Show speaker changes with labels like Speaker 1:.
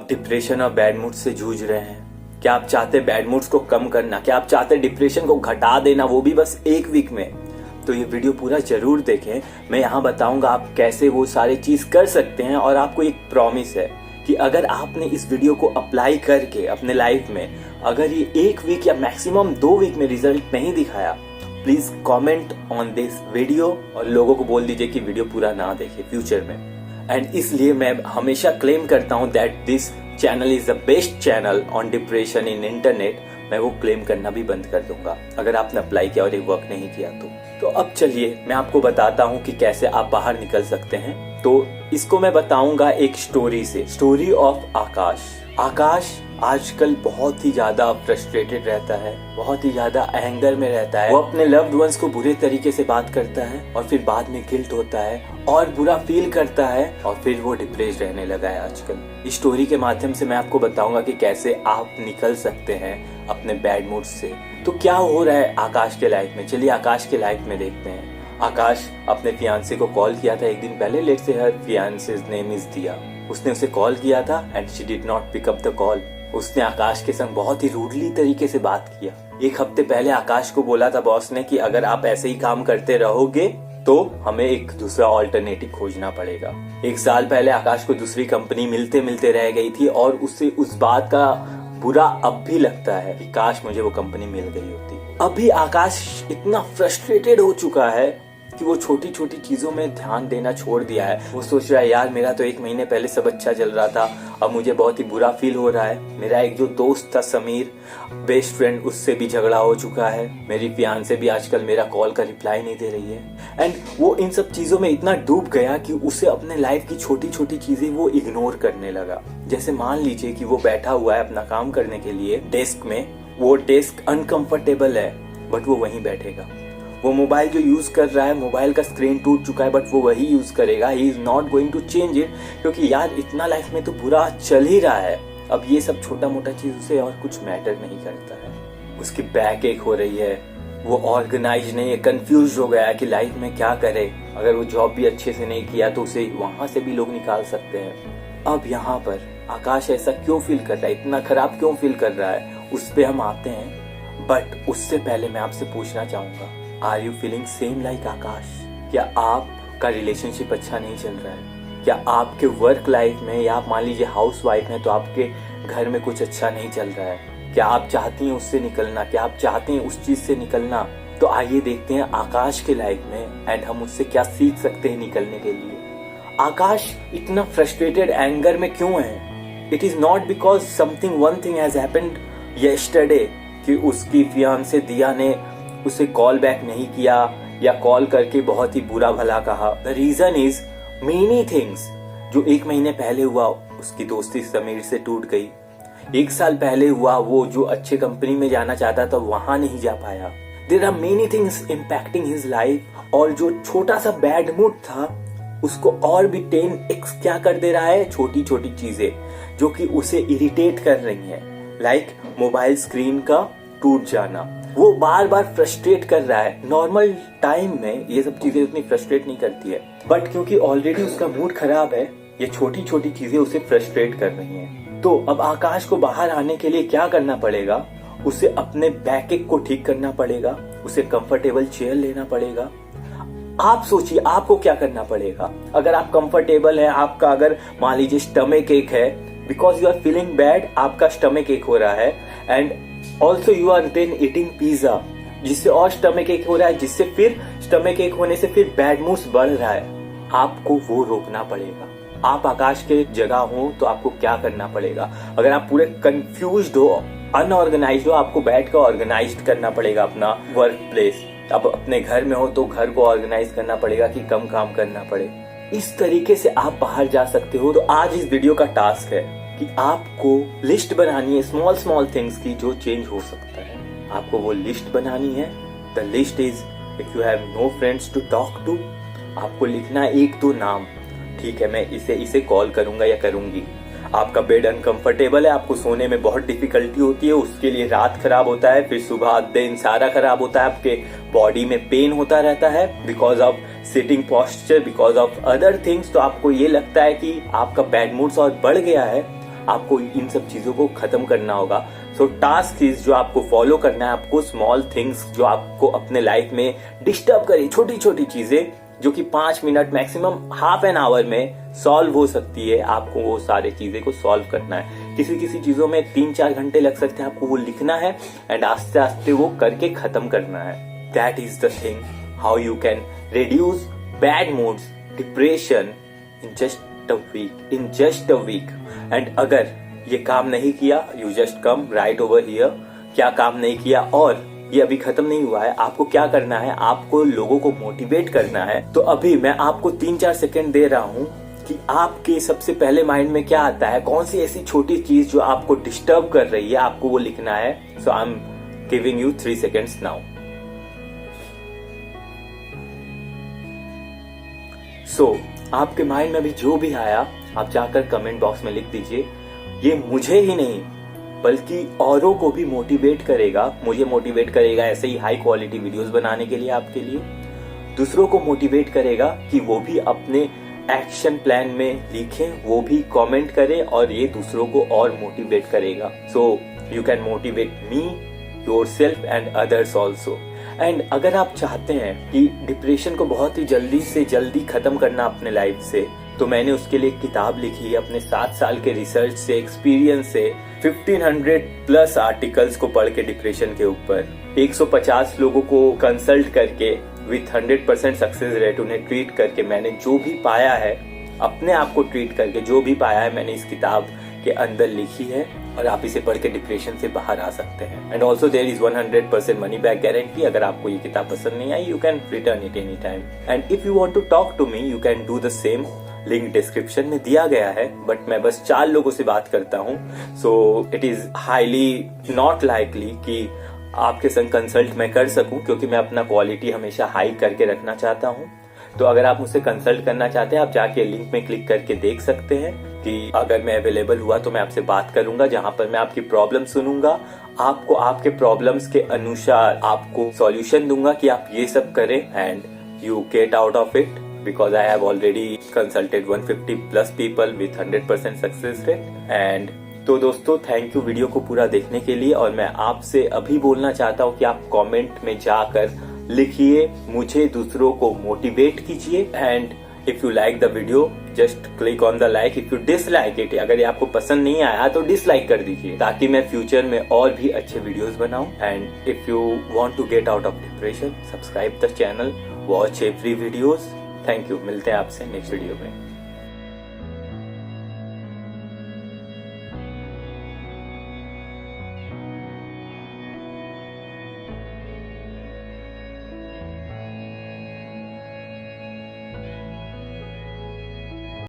Speaker 1: आप डिप्रेशन और bad mood से जूझ रहे हैं? क्या आप चाहते हैं बैड मूड्स को कम करना? क्या आप चाहते हैं डिप्रेशन को घटा देना, वो भी बस एक वीक में? तो ये वीडियो पूरा जरूर देखें। मैं यहाँ बताऊंगा आप कैसे वो सारी चीज कर सकते हैं। और आपको एक प्रॉमिस है कि अगर आपने इस वीडियो को अप्लाई करके अपने लाइफ में अगर ये एक वीक या मैक्सिमम 2 वीक में रिजल्ट नहीं दिखाया, please comment on this video और लोगों को बोल दीजिए कि वीडियो पूरा ना देखे फ्यूचर में। एंड इसलिए मैं हमेशा क्लेम करता हूं that this channel is the best channel on depression in internet. मैं वो क्लेम करना भी बंद कर दूंगा अगर आपने अप्लाई किया और ये वर्क नहीं किया तो अब चलिए मैं आपको बताता हूं कि कैसे आप बाहर निकल सकते हैं। तो इसको मैं बताऊंगा एक स्टोरी से, स्टोरी ऑफ आकाश। आकाश आजकल बहुत ही ज्यादा फ्रस्ट्रेटेड रहता है, बहुत ही ज्यादा एंगर में रहता है। वो अपने लव्ड वंस को बुरे तरीके से बात करता है और फिर बाद में गिल्ट होता है और बुरा फील करता है और फिर वो डिप्रेस्ड रहने लगा है आजकल। इस स्टोरी के माध्यम से मैं आपको बताऊंगा कि कैसे आप निकल सकते हैं अपने बैड मूड से। तो क्या हो रहा है आकाश के लाइफ में, चलिए आकाश के लाइफ में देखते हैं। आकाश अपने फियांसे को कॉल किया था एक दिन पहले। Let's say her फियांसेस name is दिया। उसने उसे कॉल किया था and she did not pick up the call. उसने आकाश के संग बहुत ही रूडली तरीके से बात किया। एक हफ्ते पहले आकाश को बोला था बॉस ने कि अगर आप ऐसे ही काम करते रहोगे तो हमें एक दूसरा ऑल्टरनेटिव खोजना पड़ेगा। 1 साल पहले आकाश को दूसरी कंपनी मिलते मिलते रह गई थी और उससे उस बात का बुरा अब भी लगता है कि काश मुझे वो कंपनी मिल गई होती। अभी आकाश इतना फ्रस्ट्रेटेड हो चुका है कि वो छोटी छोटी चीजों में ध्यान देना छोड़ दिया है। वो सोच रहा है यार मेरा तो 1 महीने पहले सब अच्छा चल रहा था, अब मुझे बहुत ही बुरा फील हो रहा है। मेरा एक जो दोस्त था समीर, बेस्ट फ्रेंड, उससे भी झगड़ा हो चुका है। मेरी फियांसे भी आजकल मेरा कॉल का रिप्लाई नहीं दे रही है। एंड वो इन सब चीजों में इतना डूब गया कि उसे अपने लाइफ की छोटी छोटी चीजें वो इग्नोर करने लगा। जैसे मान लीजिए कि वो बैठा हुआ है अपना काम करने के लिए डेस्क में। वो डेस्क अनकंफर्टेबल है बट वो वहीं बैठेगा। वो मोबाइल जो यूज कर रहा है, मोबाइल का स्क्रीन टूट चुका है बट वो वही यूज करेगा। He is not going to change it, क्योंकि यार इतना लाइफ में तो बुरा चल ही रहा है। अब ये सब छोटा मोटा चीज उसे और कुछ मैटर नहीं करता है। उसकी बैक एक हो रही है, वो ऑर्गेनाइज नहीं है, कंफ्यूज हो गया है कि लाइफ में क्या करे। अगर वो जॉब भी अच्छे से नहीं किया तो उसे वहां से भी लोग निकाल सकते हैं। अब यहाँ पर आकाश ऐसा क्यों फील कर रहा है, इतना खराब क्यों फील कर रहा है, उस पर हम आते हैं। बट उससे पहले मैं आपसे पूछना चाहूंगा, are you feeling same like Aakash? क्या आपका रिलेशनशिप अच्छा नहीं चल रहा है? क्या आपके वर्क लाइफ में, या आप मान लीजिए हाउस वाइफ हैं तो आपके घर में कुछ अच्छा नहीं चल रहा है? क्या आप चाहती हैं उससे निकलना? क्या आप चाहते हैं उस चीज से निकलना? तो आइए देखते हैं आकाश के लाइफ में एंड हम उससे क्या सीख सकते हैं निकलने के लिए। आकाश इतना फ्रस्ट्रेटेड, एंगर में क्यों है? It is not because something one thing has happened yesterday कि उसकी फियांसे दिया ने उसे कॉल बैक नहीं किया या कॉल करके बहुत ही बुरा भला कहा। The reason is many things. जो 1 महीने पहले हुआ, उसकी दोस्ती समीर से टूट गई। 1 साल पहले हुआ, वो जो अच्छे कंपनी में जाना चाहता था वहां नहीं जा पाया। There are many things impacting his life. और जो छोटा सा बैड मूड था उसको और भी 10x क्या कर दे रहा है, छोटी छोटी चीजें जो कि उसे इरिटेट कर रही हैं। लाइक मोबाइल स्क्रीन का टूट जाना, वो बार बार फ्रस्ट्रेट कर रहा है। नॉर्मल टाइम में ये सब चीजें उतनी फ्रस्ट्रेट नहीं करती है, बट क्योंकि ऑलरेडी उसका मूड खराब है, ये छोटी छोटी चीजें उसे फ्रस्ट्रेट कर रही हैं। तो अब आकाश को बाहर आने के लिए क्या करना पड़ेगा? उसे अपने बैकएक को ठीक करना पड़ेगा, उसे कंफर्टेबल चेयर लेना पड़ेगा। आप सोचिए आपको क्या करना पड़ेगा। अगर आप कंफर्टेबल है, आपका अगर मान लीजिए स्टमक एक है, because you are feeling bad, आपका स्टमक एक हो रहा है and also you are then eating pizza, जिससे और स्टमक एक हो रहा है, जिससे फिर स्टमक एक होने से फिर बैड मूड्स बढ़ रहा है। आपको वो रोकना पड़ेगा। आप आकाश के जगह हो तो आपको क्या करना पड़ेगा? अगर आप पूरे कंफ्यूज्ड हो, अनऑर्गेनाइज्ड हो, आपको बैठ कर ऑर्गेनाइज्ड करना पड़ेगा अपना वर्क प्लेस। आप अपने घर में हो तो घर को ऑर्गेनाइज करना पड़ेगा कि कम काम करना पड़े। इस तरीके से आप बाहर जा सकते हो। तो आज इस वीडियो का टास्क है कि आपको लिस्ट बनानी है स्मॉल स्मॉल थिंग्स की जो चेंज हो सकता है। आपको वो लिस्ट बनानी है। The list is if you have no friends to talk to, आपको लिखना है 1-2 नाम। ठीक है, मैं इसे कॉल करूंगा या करूंगी। आपका बेड अनकंफर्टेबल है, आपको सोने में बहुत डिफिकल्टी होती है, उसके लिए रात खराब होता है, फिर सुबह दिन सारा खराब होता है, आपके बॉडी में पेन होता रहता है because of sitting posture, because of other things. तो आपको ये लगता है कि आपका बैड मूड्स और बढ़ गया है, आपको इन सब चीजों को खत्म करना होगा। सो टास्क इज जो आपको फॉलो करना है, आपको स्मॉल थिंग्स जो आपको अपने लाइफ में डिस्टर्ब करे, छोटी छोटी चीजें जो कि 5 minute maximum half an hour में सॉल्व हो सकती है, आपको वो सारे चीजें को सॉल्व करना है। किसी किसी चीजों में 3-4 घंटे लग सकते हैं, आपको वो लिखना है एंड आस्ते आस्ते वो करके खत्म करना है। That is the thing how you can reduce bad moods, depression in just a week. And अगर ये काम नहीं किया, you just come right over here, क्या काम नहीं किया और ये अभी खत्म नहीं हुआ है, आपको क्या करना है, आपको लोगों को मोटिवेट करना है। तो अभी मैं आपको 3-4 सेकंड दे रहा हूं कि आपके सबसे पहले माइंड में क्या आता है, कौन सी ऐसी छोटी चीज जो आपको डिस्टर्ब कर रही है, आपको वो लिखना है। So I am giving you 3 seconds now. So आपके माइंड में भी जो भी आया, आप जाकर कमेंट बॉक्स में लिख दीजिए। ये मुझे ही नहीं बल्कि औरों को भी मोटिवेट करेगा, मुझे मोटिवेट करेगा ऐसे ही हाई क्वालिटी वीडियोस बनाने के लिए आपके लिए, दूसरों को मोटिवेट करेगा कि वो भी अपने एक्शन प्लान में लिखें, वो भी कमेंट करें और ये दूसरों को और मोटिवेट करेगा। So you can motivate me, yourself and others also. And अगर आप चाहते हैं कि डिप्रेशन को बहुत ही जल्दी से जल्दी खत्म करना अपने लाइफ से, तो मैंने उसके लिए एक किताब लिखी है अपने 7 साल के रिसर्च से, एक्सपीरियंस से, 1500 प्लस आर्टिकल्स को पढ़ के डिप्रेशन के ऊपर 150 लोगों को कंसल्ट करके विथ 100% सक्सेस रेट उन्हें ट्रीट करके मैंने जो भी पाया है, अपने आप को ट्रीट करके जो भी पाया है, मैंने इस किताब के अंदर लिखी है और आप इसे पढ़ के डिप्रेशन से बाहर आ सकते हैं। And also there is 100% money back guarantee. अगर आपको ये किताब पसंद नहीं आई, you can return it any time. And if you want to talk to me, you can do the same. Link description में दिया गया है, बट मैं बस 4 लोगों से बात करता हूँ। So it is highly not likely कि आपके संग कंसल्ट मैं कर सकूं, क्योंकि मैं अपना क्वालिटी हमेशा हाई करके रखना चाहता हूं। तो अगर आप मुझसे कंसल्ट करना चाहते हैं, आप जाके लिंक में क्लिक करके देख सकते हैं कि अगर मैं अवेलेबल हुआ तो मैं आपसे बात करूंगा, जहां पर मैं आपकी प्रॉब्लम सुनूंगा, आपको आपके प्रॉब्लम्स के अनुसार आपको सॉल्यूशन दूंगा कि आप ये सब करें and you get out of it, because I have already consulted 150 plus people with 100% success rate। and तो दोस्तों, थैंक यू वीडियो को पूरा देखने के लिए। और मैं आपसे अभी बोलना चाहता हूँ कि आप कमेंट में जाकर लिखिए, मुझे दूसरों को मोटिवेट कीजिए। And if you like the video, just click on the like. If you dislike it, अगर ये आपको पसंद नहीं आया तो डिसलाइक कर दीजिए, ताकि मैं फ्यूचर में और भी अच्छे वीडियोस बनाऊं। And if you want to get out of depression, subscribe the channel, watch every videos. Thank you, मिलते हैं आपसे नेक्स्ट वीडियो में।